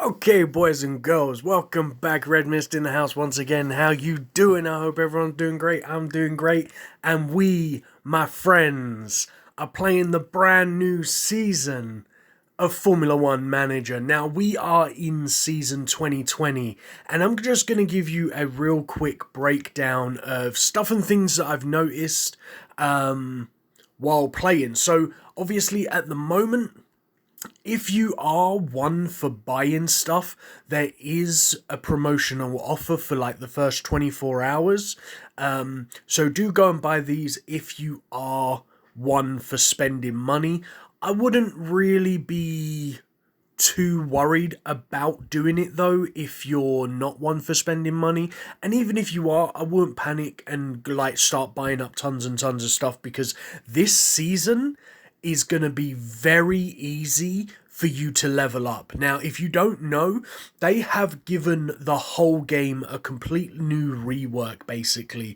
Okay, boys and girls, welcome back. Redmissed in the house once again. How you doing? I hope everyone's doing great. I'm doing great, and we, my friends, are playing the brand new season of Formula One Manager. Now we are in season 2020, and I'm just going to give you a real quick breakdown of stuff and things that I've noticed while playing. So obviously, at the moment, if you are one for buying stuff, there is a promotional offer for like the first 24 hours. So do go and buy these if you are one for spending money. I wouldn't really be too worried about doing it though if you're not one for spending money, and even if you are, I wouldn't panic and like start buying up tons and tons of stuff, because this season is going to be very easy for you to level up. Now, if you don't know, they have given the whole game a complete new rework, basically.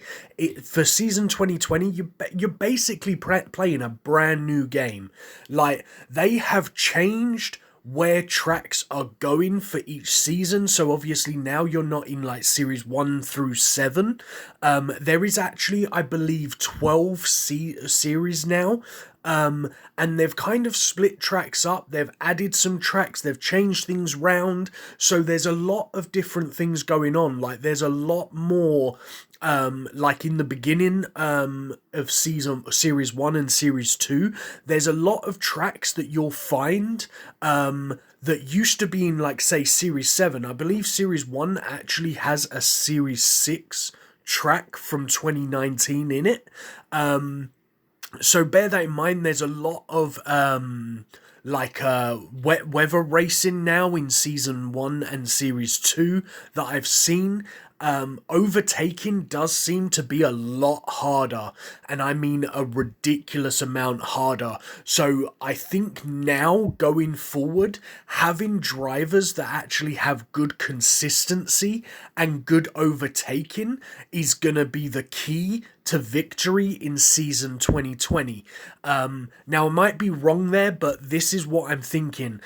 For season 2020, you're basically playing a brand new game. Like, they have changed where tracks are going for each season. So obviously now you're not in like series 1 through 7. There is actually, I believe, 12 series now. And they've kind of split tracks up, they've added some tracks, they've changed things round, so there's a lot of different things going on. Like, there's a lot more, like in the beginning of series 1 and series 2, there's a lot of tracks that you'll find that used to be in, like, say, series 7. I believe series 1 actually has a series 6 track from 2019 in it. So bear that in mind. There's a lot of wet weather racing now in season 1 and series 2 that I've seen. Overtaking does seem to be a lot harder, and I mean a ridiculous amount harder. So I think now, going forward, having drivers that actually have good consistency and good overtaking is gonna be the key to victory in season 2020. Now, I might be wrong there, but this is what I'm thinking.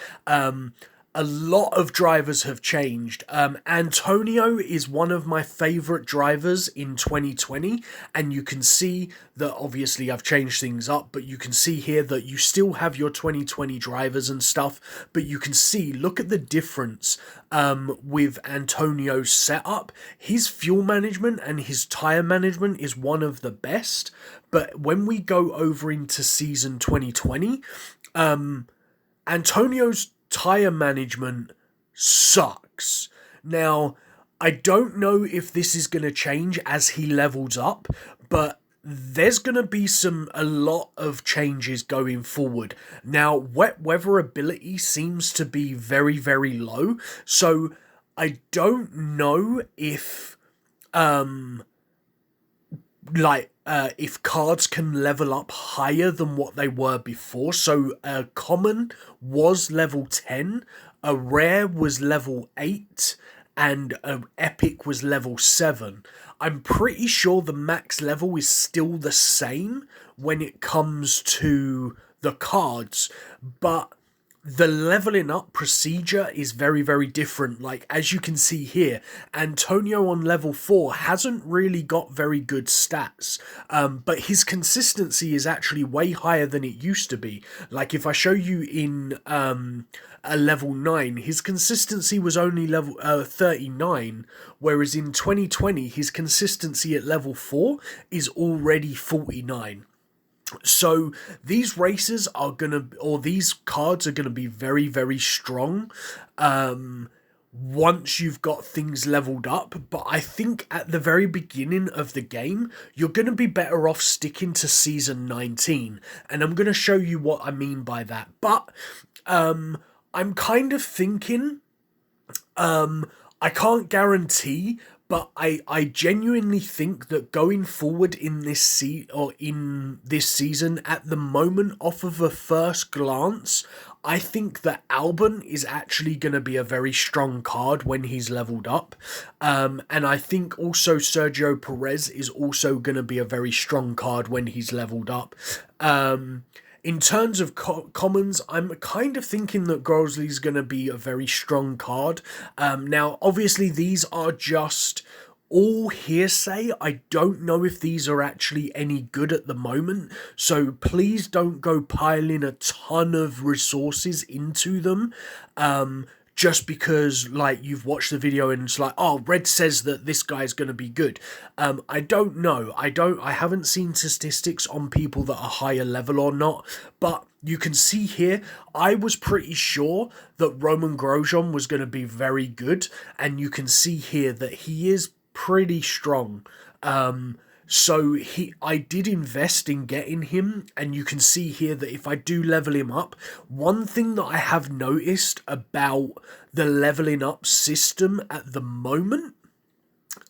A lot of drivers have changed. Antonio is one of my favourite drivers in 2020, and you can see that obviously I've changed things up, but you can see here that you still have your 2020 drivers and stuff, but you can see, look at the difference with Antonio's setup. His fuel management and his tyre management is one of the best, but when we go over into season 2020, Antonio's tyre management sucks. Now, I don't know if this is going to change as he levels up, but there's going to be a lot of changes going forward. Now, wet weather ability seems to be very, very low, so I don't know if if cards can level up higher than what they were before. So a common was level 10, a rare was level 8, and an epic was level 7. I'm pretty sure the max level is still the same when it comes to the cards, but the leveling up procedure is very, very different. Like, as you can see here, Antonio on level 4 hasn't really got very good stats, but his consistency is actually way higher than it used to be. Like, if I show you in a level 9, his consistency was only level 39, whereas in 2020 his consistency at level 4 is already 49. So these races are gonna, or these cards are gonna be very, very strong once you've got things leveled up. But I think at the very beginning of the game, you're gonna be better off sticking to season 19, and I'm gonna show you what I mean by that. But I'm kind of thinking, I can't guarantee, but I genuinely think that going forward in in this season, at the moment, off of a first glance, I think that Albon is actually going to be a very strong card when he's leveled up. And I think also Sergio Perez is also going to be a very strong card when he's leveled up. In terms of commons, I'm kind of thinking that Grosley's going to be a very strong card. Now, obviously, these are just all hearsay. I don't know if these are actually any good at the moment, so please don't go piling a ton of resources into them. Just because like you've watched the video and it's like, oh, Red says that this guy's going to be good. I don't know. I haven't seen statistics on people that are higher level or not, but you can see here, I was pretty sure that Roman Grosjean was going to be very good, and you can see here that he is pretty strong. So I did invest in getting him, and you can see here that if I do level him up, one thing that I have noticed about the leveling up system at the moment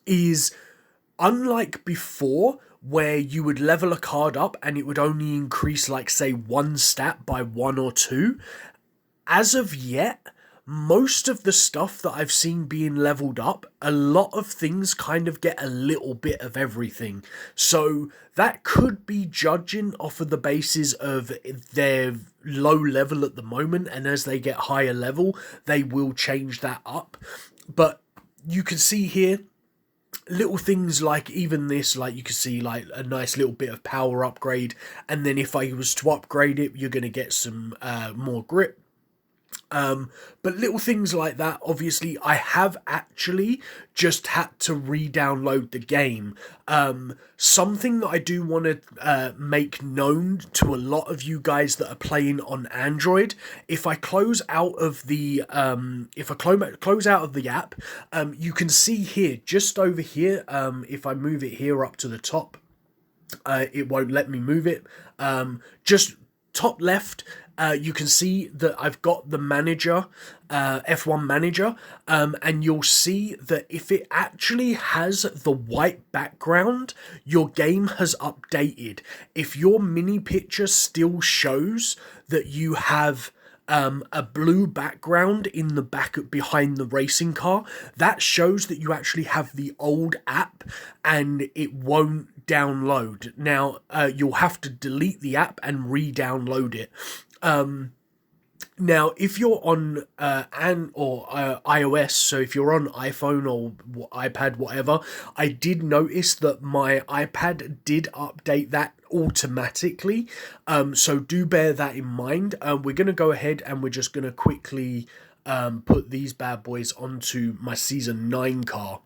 is, unlike before, where you would level a card up and it would only increase, like, say, one stat by 1 or 2, as of yet, most of the stuff that I've seen being leveled up, a lot of things kind of get a little bit of everything. So that could be judging off of the basis of their low level at the moment, and as they get higher level, they will change that up. But you can see here, little things like even this, like you can see like a nice little bit of power upgrade, and then if I was to upgrade it, you're going to get some more grip. But little things like that, obviously, I have actually just had to re-download the game. Something that I do want to make known to a lot of you guys that are playing on Android, if I close out of the close out of the app, you can see here, just over here, if I move it here up to the top, it won't let me move it. Just top left, you can see that I've got the manager, F1 manager, and you'll see that if it actually has the white background, your game has updated. If your mini picture still shows that you have a blue background in the back behind the racing car, that shows that you actually have the old app and it won't download. Now, you'll have to delete the app and re-download it. Now, if you're on iOS, so if you're on iPhone or iPad, whatever, I did notice that my iPad did update that automatically. So do bear that in mind. We're going to go ahead and we're just going to quickly put these bad boys onto my Season 9 car.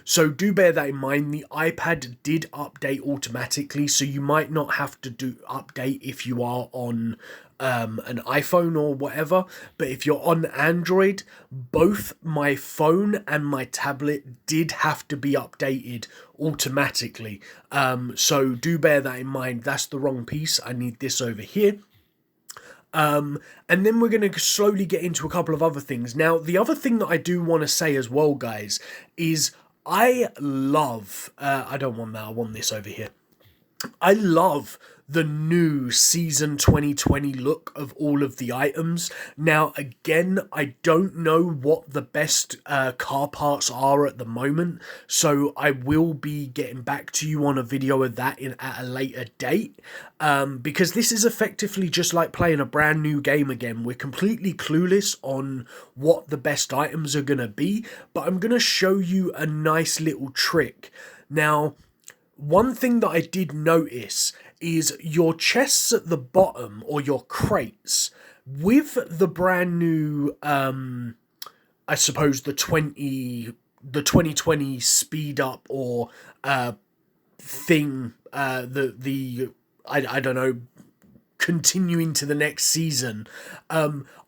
So do bear that in mind. The iPad did update automatically, so you might not have to do update if you are on an iPhone or whatever, but if you're on Android, both my phone and my tablet did have to be updated automatically. So do bear that in mind. That's the wrong piece. I need this over here. And then we're going to slowly get into a couple of other things. Now, the other thing that I do want to say as well, guys, is I love, I don't want that, I want this over here. I love the new Season 2020 look of all of the items. Now, again, I don't know what the best car parts are at the moment, so I will be getting back to you on a video of that at a later date, because this is effectively just like playing a brand new game again. We're completely clueless on what the best items are going to be, but I'm going to show you a nice little trick. Now, one thing that I did notice is your chests at the bottom, or your crates, with the brand new, I suppose the 2020 speed up or thing, I don't know, continuing to the next season.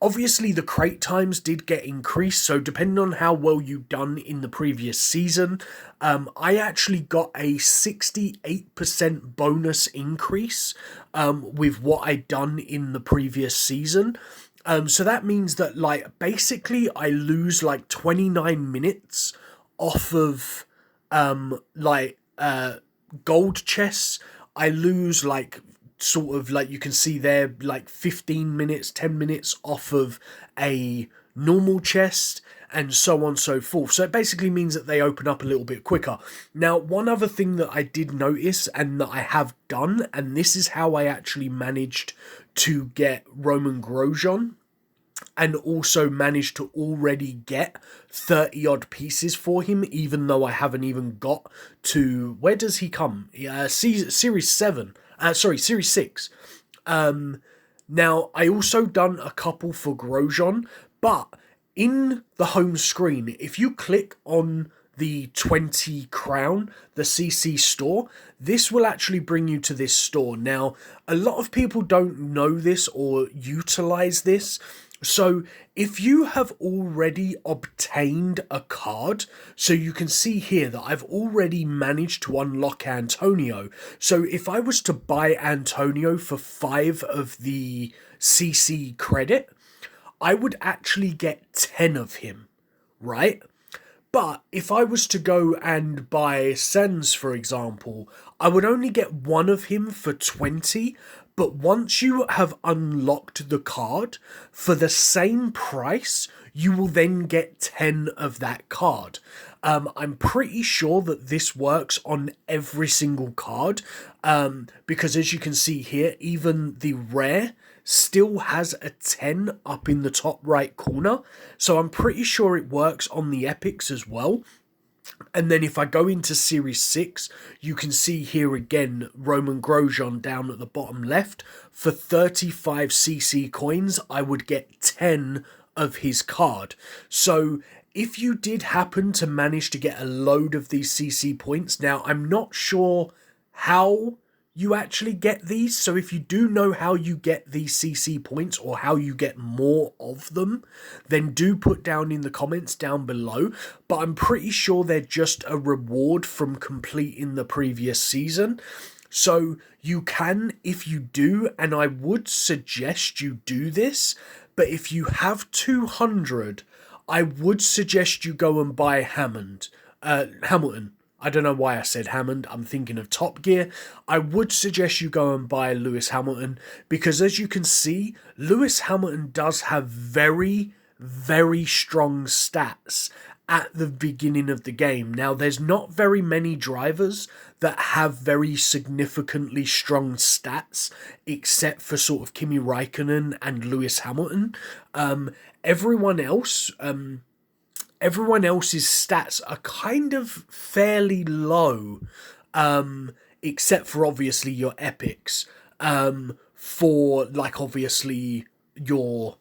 Obviously the crate times did get increased, so depending on how well you've done in the previous season, I actually got a 68% bonus increase with what I'd done in the previous season. So that means that, like, basically I lose like 29 minutes off of gold chests. I lose like, sort of like, you can see there, like 15 minutes, 10 minutes off of a normal chest, and so on and so forth. So it basically means that they open up a little bit quicker. Now, one other thing that I did notice and that I have done, and this is how I actually managed to get Roman Grosjean, and also managed to already get 30 odd pieces for him, even though I haven't even got to, where does he come? Series 7, Series 6. Now, I also done a couple for Grosjean, but in the home screen, if you click on the 20 crown, the CC store, this will actually bring you to this store. Now, a lot of people don't know this or utilize this. So if you have already obtained a card, so you can see here that I've already managed to unlock Antonio. So if I was to buy Antonio for 5 of the CC credit, I would actually get 10 of him, right? But if I was to go and buy Sens, for example, I would only get 1 of him for 20, but once you have unlocked the card, for the same price, you will then get 10 of that card. I'm pretty sure that this works on every single card, because as you can see here, even the rare still has a 10 up in the top right corner. So I'm pretty sure it works on the epics as well. And then if I go into Series 6, you can see here again, Roman Grosjean down at the bottom left. For 35 CC coins, I would get 10 of his card. So if you did happen to manage to get a load of these CC points, now I'm not sure how you actually get these, so if you do know how you get these CC points or how you get more of them, then do put down in the comments down below. But I'm pretty sure they're just a reward from completing the previous season. So you can, if you do, and I would suggest you do this, but if you have 200, I would suggest you go and buy Hamilton. I don't know why I said Hammond. I'm thinking of Top Gear. I would suggest you go and buy Lewis Hamilton, because as you can see, Lewis Hamilton does have very, very strong stats at the beginning of the game. Now, there's not very many drivers that have very significantly strong stats, except for sort of Kimi Räikkönen and Lewis Hamilton. Everyone else's stats are kind of fairly low, except for obviously your epics, for like obviously your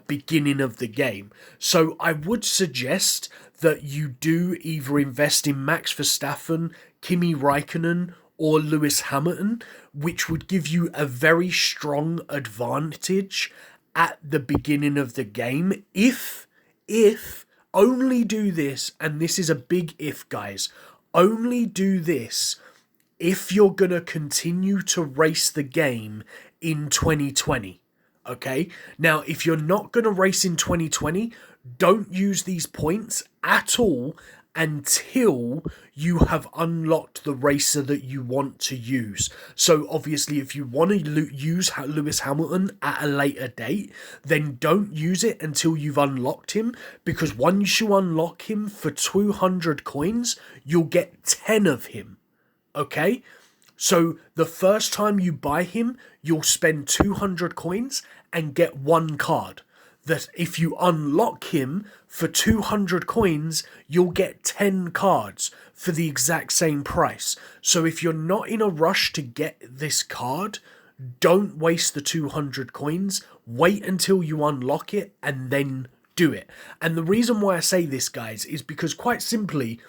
beginning of the game. So I would suggest that you do either invest in Max Verstappen, Kimi Räikkönen, or Lewis Hamilton, which would give you a very strong advantage at the beginning of the game. If only do this, and this is a big if, guys, only do this if you're going to continue to race the game in 2020, okay? Now, if you're not going to race in 2020, don't use these points at all until you have unlocked the racer that you want to use. So obviously, if you want to use Lewis Hamilton at a later date, then don't use it until you've unlocked him, because once you unlock him for 200 coins, you'll get 10 of him, okay? So the first time you buy him, you'll spend 200 coins and get 1 card. That if you unlock him for 200 coins, you'll get 10 cards for the exact same price. So if you're not in a rush to get this card, don't waste the 200 coins. Wait until you unlock it and then do it. And the reason why I say this, guys, is because quite simply,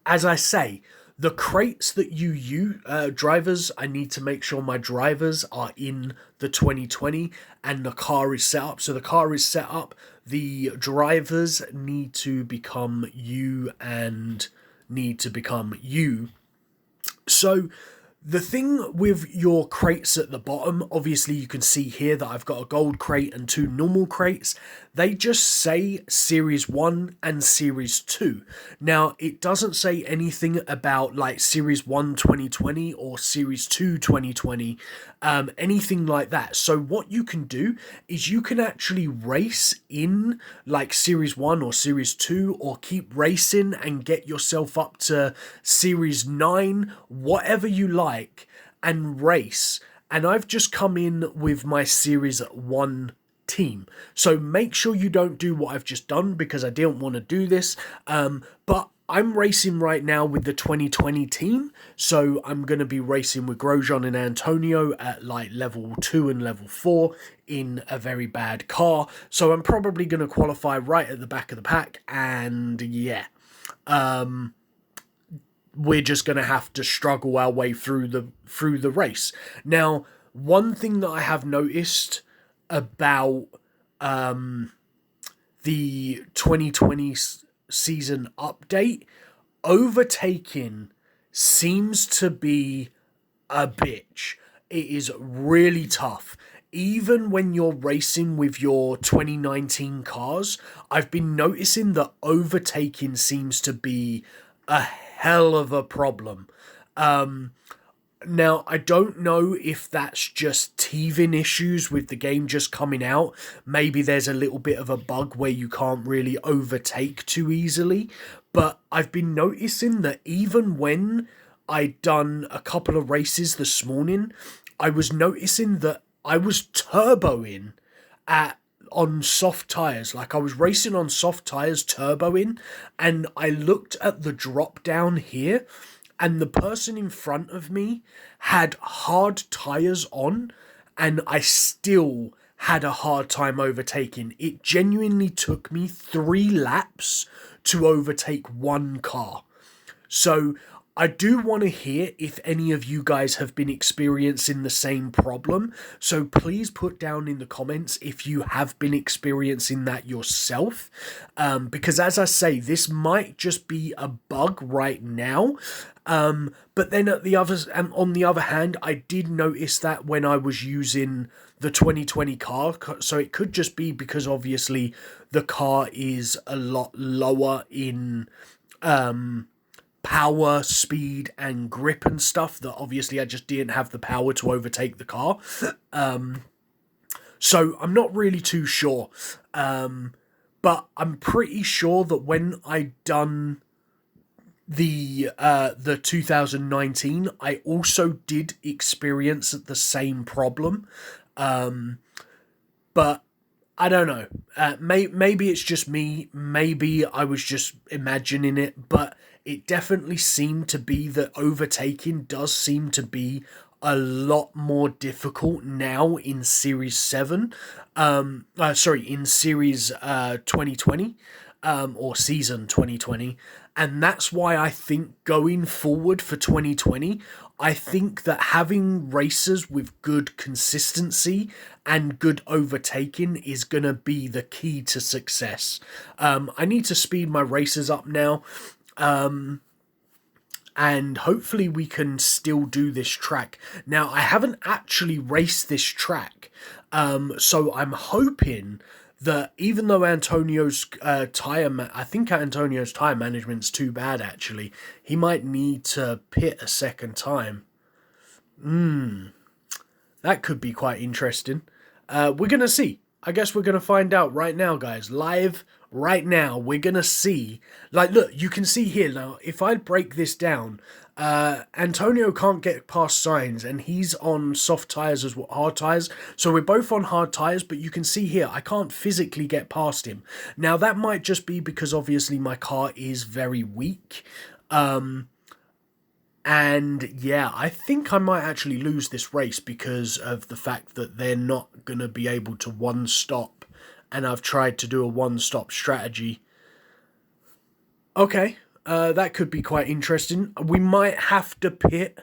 as I say, the crates that you use, drivers, I need to make sure my drivers are in the 2020 and the car is set up. So the car is set up, the drivers need to become you and need to become you. So The thing with your crates at the bottom, obviously you can see here that I've got a gold crate and two normal crates. They just say Series 1 and Series 2. Now, it doesn't say anything about like Series 1 2020 or Series 2 2020, anything like that. So what you can do is you can actually race in like Series 1 or Series 2, or keep racing and get yourself up to Series 9, whatever you like, and race. And I've just come in with my Series 1 team. So make sure you don't do what I've just done, because I didn't want to do this. But I'm racing right now with the 2020 team. So I'm going to be racing with Grosjean and Antonio at like level 2 and level 4 in a very bad car. So I'm probably going to qualify right at the back of the pack. And yeah, we're just going to have to struggle our way through the race. Now, one thing that I have noticed about the 2020 season update, overtaking seems to be a bitch. It is really tough. Even when you're racing with your 2019 cars, I've been noticing that overtaking seems to be a hell of a problem. Now, I don't know if that's just teething issues with the game just coming out. Maybe there's a little bit of a bug where you can't really overtake too easily. But I've been noticing that even when I'd done a couple of races this morning, I was noticing that I was turboing on soft tires. Like, I was racing on soft tires, turboing, and I looked at the drop down here, and the person in front of me had hard tires on, and I still had a hard time overtaking. It genuinely took me 3 laps to overtake one car. So I do want to hear if any of you guys have been experiencing the same problem. So please put down in the comments if you have been experiencing that yourself. Because as I say, this might just be a bug right now. But then on the other hand, I did notice that when I was using the 2020 car. So it could just be because obviously the car is a lot lower in power, speed, and grip and stuff, that obviously I just didn't have the power to overtake the car. So I'm not really too sure. But I'm pretty sure that when I done the 2019, I also did experience the same problem. But I don't know. Maybe it's just me. Maybe I was just imagining it. But it definitely seemed to be that overtaking does seem to be a lot more difficult now in Series 7. In Series 2020. Or Season 2020. And that's why I think going forward for 2020, I think that having racers with good consistency and good overtaking is going to be the key to success. I need to speed my races up now. And hopefully we can still do this track. Now, I haven't actually raced this track. So I'm hoping that even though Antonio's I think Antonio's tyre management's too bad, actually. He might need to pit a second time. That could be quite interesting. We're going to see. I guess we're going to find out right now, guys. Live right now, we're going to see. Like, look, you can see here now, if I break this down, Antonio can't get past signs, and he's on soft tyres as well, hard tyres. So we're both on hard tyres, but you can see here, I can't physically get past him. Now, that might just be because obviously my car is very weak. And yeah, I think I might actually lose this race because of the fact that they're not going to be able to one stop. And I've tried to do a one-stop strategy. Okay, that could be quite interesting. We might have to pit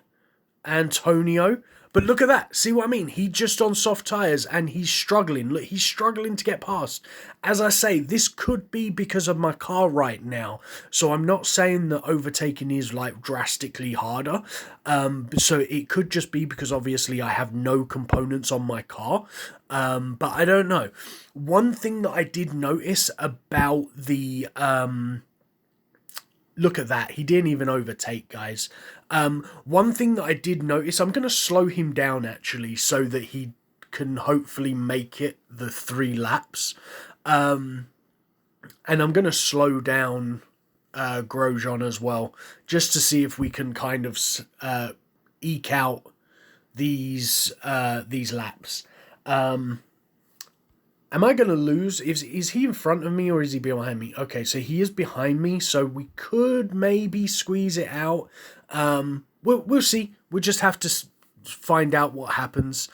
Antonio, But look at that. See what I mean? He just on soft tyres and he's struggling. Look, he's struggling to get past. As I say, this could be because of my car right now. So I'm not saying that overtaking is like drastically harder. So it could just be because obviously I have no components on my car. But I don't know. One thing that I did notice about the... Look at that. He didn't even overtake, guys. One thing that I did notice, I'm going to slow him down, actually, so that he can hopefully make it the 3 laps. And I'm going to slow down Grosjean as well, just to see if we can kind of eke out these laps. Am I going to lose? Is he in front of me or is he behind me? Okay, so he is behind me, so we could maybe squeeze it out. We'll see. We'll just have to find out what happens.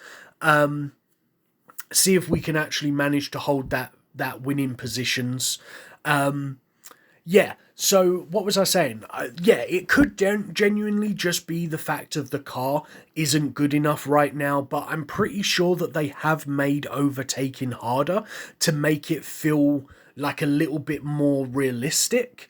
See if we can actually manage to hold that winning positions. Yeah, so what was I saying? Yeah, it could genuinely just be the fact of the car isn't good enough right now, but I'm pretty sure that they have made overtaking harder to make it feel like a little bit more realistic,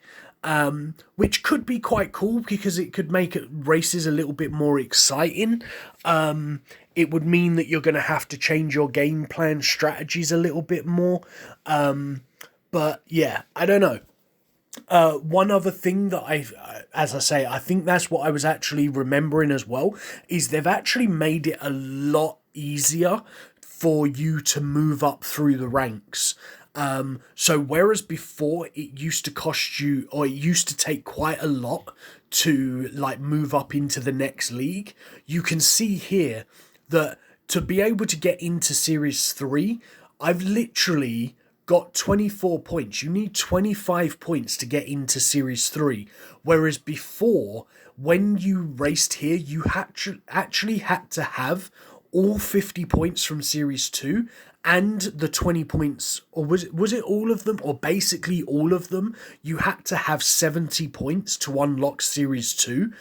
which could be quite cool because it could make races a little bit more exciting. It would mean that you're going to have to change your game plan strategies a little bit more. But yeah, I don't know. One other thing that as I say, I think that's what I was actually remembering as well, is they've actually made it a lot easier for you to move up through the ranks. So whereas before it used to cost you, or it used to take quite a lot to like move up into the next league, you can see here that to be able to get into Series 3, I've literally got 24 points. You need 25 points to get into Series 3. Whereas before, when you raced here, you actually had to have all 50 points from Series 2 and the 20 points, or was it all of them, or basically all of them. You had to have 70 points to unlock Series 2.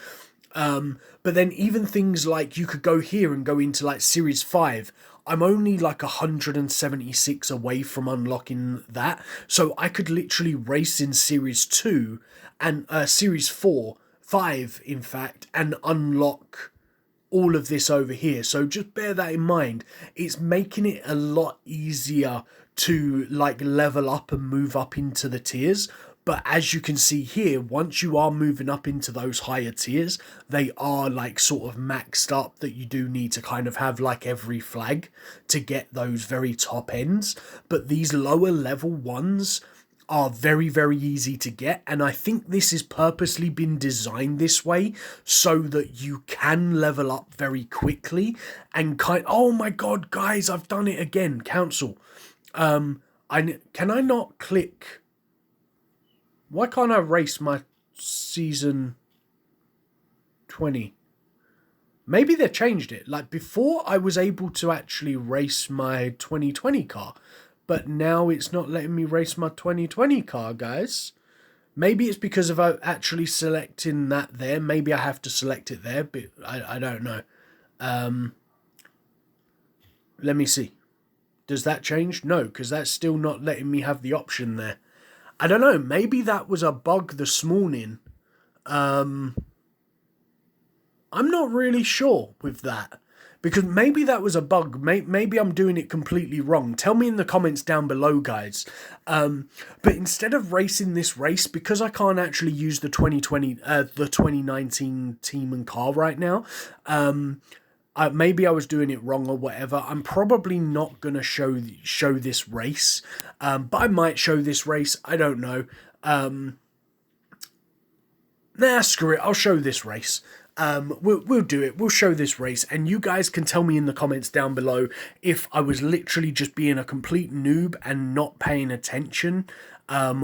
But then even things like you could go here and go into like Series 5. I'm only like 176 away from unlocking that. So I could literally race in Series 2 and Series 4, 5 in fact, and unlock all of this over here. So just bear that in mind. It's making it a lot easier to like level up and move up into the tiers. But as you can see here, once you are moving up into those higher tiers, they are like sort of maxed up, that you do need to kind of have like every flag to get those very top ends. But these lower level ones are very, very easy to get. And I think this has purposely been designed this way so that you can level up very quickly and oh my God, guys, I've done it again. Council. Can I not click... Why can't I race my season 20? Maybe they changed it. Like before, I was able to actually race my 2020 car, but now it's not letting me race my 2020 car, guys. Maybe it's because of actually selecting that there. Maybe I have to select it there, but I don't know. Let me see. Does that change? No, because that's still not letting me have the option there. I don't know, maybe that was a bug this morning. I'm not really sure with that. Because maybe that was a bug. Maybe I'm doing it completely wrong. Tell me in the comments down below, guys. But instead of racing this race, because I can't actually use the 2019 team and car right now, maybe I was doing it wrong or whatever. I'm probably not going to show this race. But I might show this race. I don't know. Nah, screw it. I'll show this race. We'll do it. We'll show this race. And you guys can tell me in the comments down below if I was literally just being a complete noob and not paying attention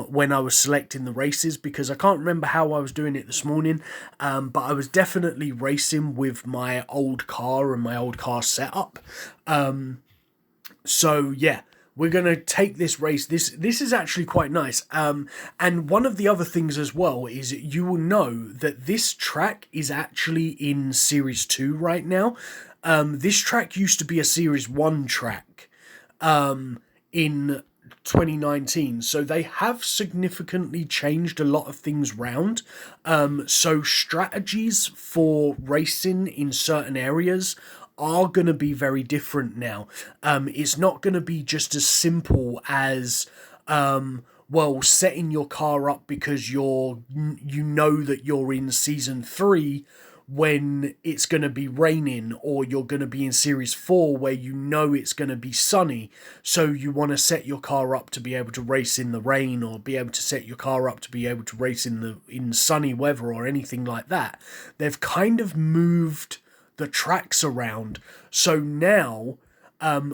when I was selecting the races, because I can't remember how I was doing it this morning, but I was definitely racing with my old car and my old car setup. So yeah, we're going to take this race. This is actually quite nice. And one of the other things as well is you will know that this track is actually in Series 2 right now. This track used to be a Series 1 track in 2019, so they have significantly changed a lot of things round. So strategies for racing in certain areas are going to be very different now. It's not going to be just as simple as well, setting your car up because you know that you're in season 3 when it's going to be raining, or you're going to be in series 4 where you know it's going to be sunny, so you want to set your car up to be able to race in the rain, or be able to set your car up to be able to race in sunny weather or anything like that. They've kind of moved the tracks around, so now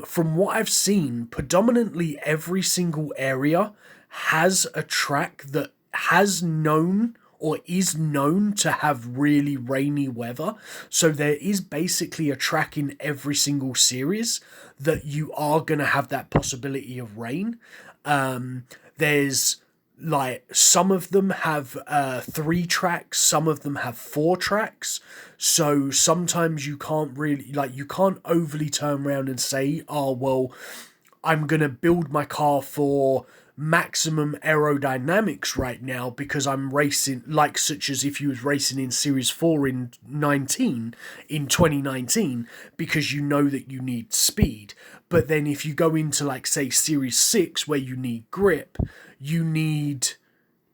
from what I've seen, predominantly every single area has a track that has known or is known to have really rainy weather. So there is basically a track in every single series that you are going to have that possibility of rain. There's like, some of them have 3 tracks, some of them have 4 tracks. So sometimes you can't really, like, you can't overly turn around and say, oh, well, I'm going to build my car for maximum aerodynamics right now because I'm racing, like, such as if you was racing in series 4 in 2019, because you know that you need speed. But then if you go into, like, say series 6 where you need grip, you need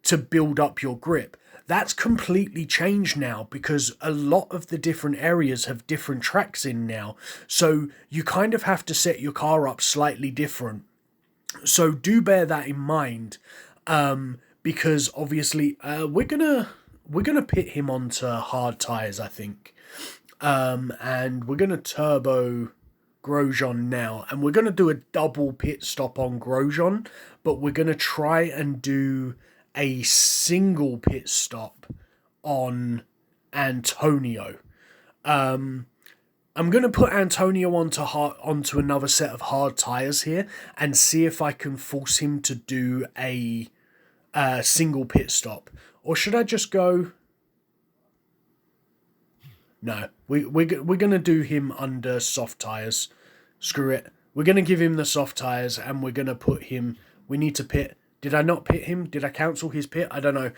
to build up your grip. That's completely changed now because a lot of the different areas have different tracks in now. So you kind of have to set your car up slightly different. So do bear that in mind, because obviously we're gonna pit him onto hard tires, I think, and we're gonna turbo Grosjean now, and we're gonna do a double pit stop on Grosjean, but we're gonna try and do a single pit stop on Antonio. I'm going to put Antonio onto another set of hard tyres here and see if I can force him to do a single pit stop. Or should I just go... No, we're going to do him under soft tyres. Screw it. We're going to give him the soft tyres and we're going to put him... We need to pit. Did I not pit him? Did I cancel his pit? I don't know.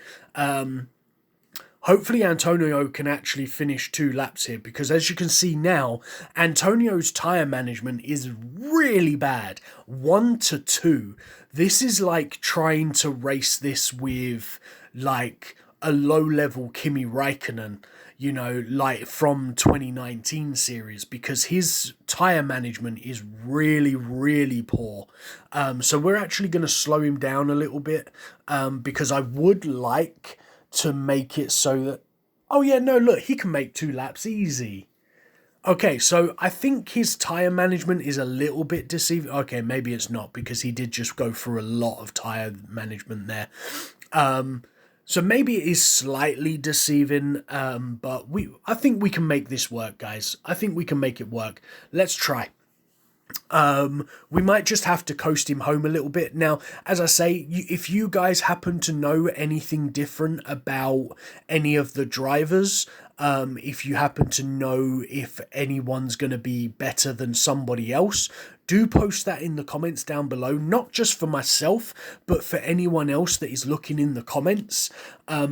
Hopefully Antonio can actually finish 2 laps here, because as you can see now, Antonio's tyre management is really bad. 1 to 2. This is like trying to race this with like a low-level Kimi Räikkönen, you know, like from 2019 series, because his tyre management is really, really poor. So we're actually going to slow him down a little bit, because I would like to make it so that... Oh yeah, no, look, he can make 2 laps easy. Okay, so I think his tyre management is a little bit deceiving. Okay, maybe it's not, because he did just go through a lot of tyre management there. So maybe it is slightly deceiving, but I think we can make this work, guys. I think we can make it work. Let's try. We might just have to coast him home a little bit. Now, as I say, if you guys happen to know anything different about any of the drivers, if you happen to know if anyone's going to be better than somebody else, do post that in the comments down below, not just for myself, but for anyone else that is looking in the comments,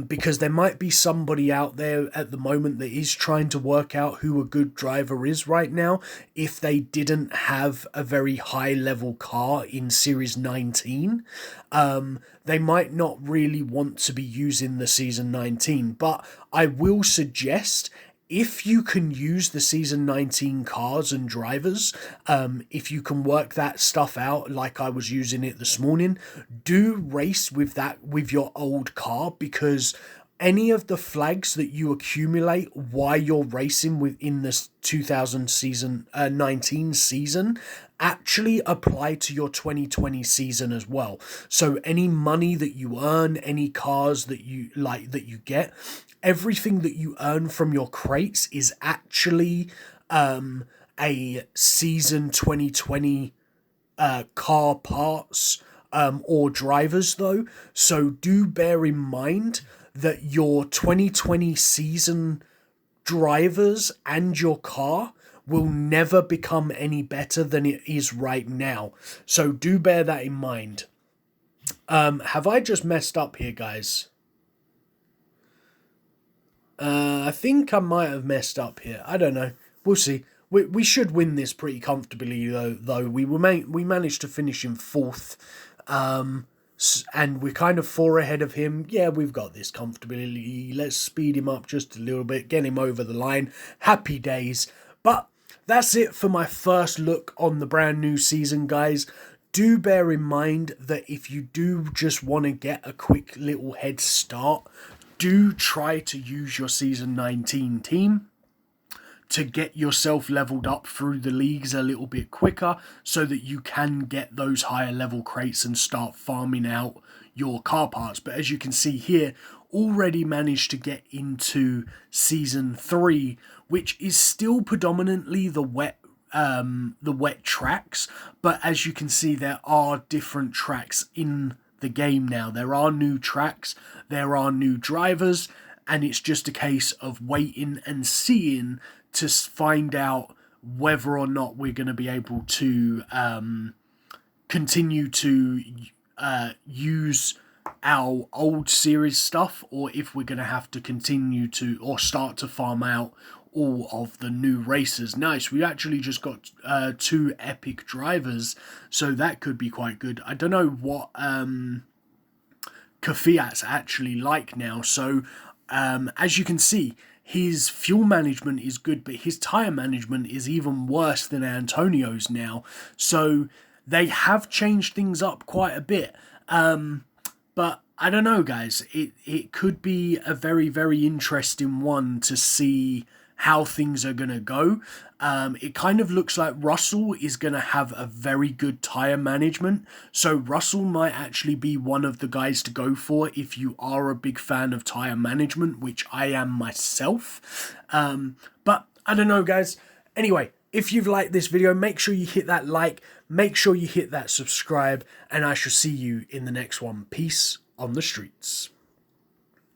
because there might be somebody out there at the moment that is trying to work out who a good driver is right now, if they didn't have a very high level car in Series 19. They might not really want to be using the Season 19, but I will suggest, if you can use the Season 19 cars and drivers, if you can work that stuff out like I was using it this morning, do race with that with your old car, because any of the flags that you accumulate while you're racing within this 2019 season actually apply to your 2020 season as well. So any money that you earn, any cars that you get, everything that you earn from your crates is actually a season 2020 car parts or drivers though. So do bear in mind that your 2020 season drivers and your car will never become any better than it is right now. So do bear that in mind. Have I just messed up here, guys? I think I might have messed up here. I don't know. We'll see. We should win this pretty comfortably, though. We managed to finish in 4th. And we're kind of 4 ahead of him. Yeah, we've got this comfortably. Let's speed him up just a little bit, get him over the line. Happy days. But that's it for my first look on the brand new season, guys. Do bear in mind that if you do just want to get a quick little head start, do try to use your Season 19 team to get yourself leveled up through the leagues a little bit quicker so that you can get those higher level crates and start farming out your car parts. But as you can see here, already managed to get into Season 3, which is still predominantly the wet tracks, but as you can see, there are different tracks in the game now. There are new tracks, there are new drivers, and it's just a case of waiting and seeing to find out whether or not we're going to be able to continue to use our old series stuff, or if we're going to have to continue to or start to farm out all of the new racers. Nice, we actually just got 2 epic drivers, so that could be quite good. I don't know what Kvyat's actually like now, so as you can see, his fuel management is good, but his tyre management is even worse than Antonio's now, so they have changed things up quite a bit. But I don't know, guys, it could be a very, very interesting one to see how things are going to go. It kind of looks like Russell is going to have a very good tyre management. So Russell might actually be one of the guys to go for if you are a big fan of tyre management, which I am myself. But I don't know, guys. Anyway, if you've liked this video, make sure you hit that like, make sure you hit that subscribe, and I shall see you in the next one. Peace on the streets.